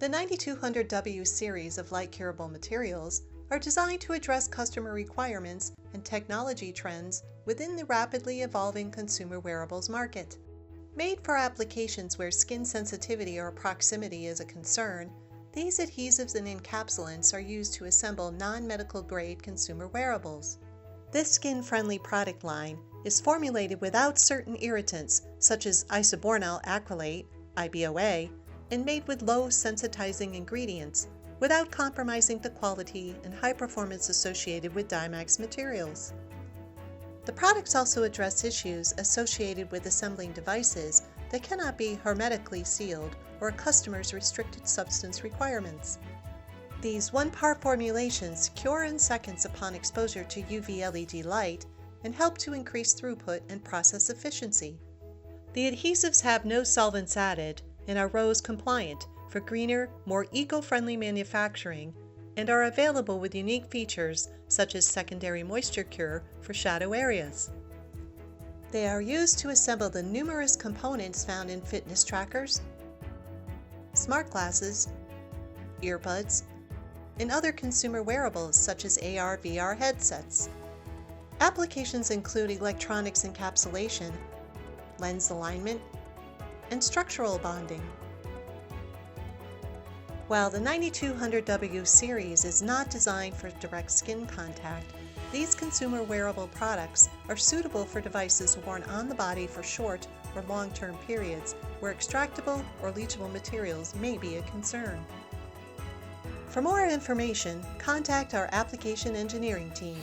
The 9200W series of light-curable materials are designed to address customer requirements and technology trends within the rapidly evolving consumer wearables market. Made for applications where skin sensitivity or proximity is a concern, these adhesives and encapsulants are used to assemble non-medical grade consumer wearables. This skin-friendly product line is formulated without certain irritants such as isobornyl acrylate, IBOA, and made with low sensitizing ingredients without compromising the quality and high performance associated with Dymax materials. The products also address issues associated with assembling devices that cannot be hermetically sealed or a customer's restricted substance requirements. These one-part formulations cure in seconds upon exposure to UV LED light and help to increase throughput and process efficiency. The adhesives have no solvents added and are RoHS compliant for greener, more eco-friendly manufacturing, and are available with unique features such as secondary moisture cure for shadow areas. They are used to assemble the numerous components found in fitness trackers, smart glasses, earbuds, and other consumer wearables such as AR/VR headsets. Applications include electronics encapsulation, lens alignment, and structural bonding. While the 9200W series is not designed for direct skin contact, these consumer wearable products are suitable for devices worn on the body for short or long-term periods where extractable or leachable materials may be a concern. For more information, contact our application engineering team.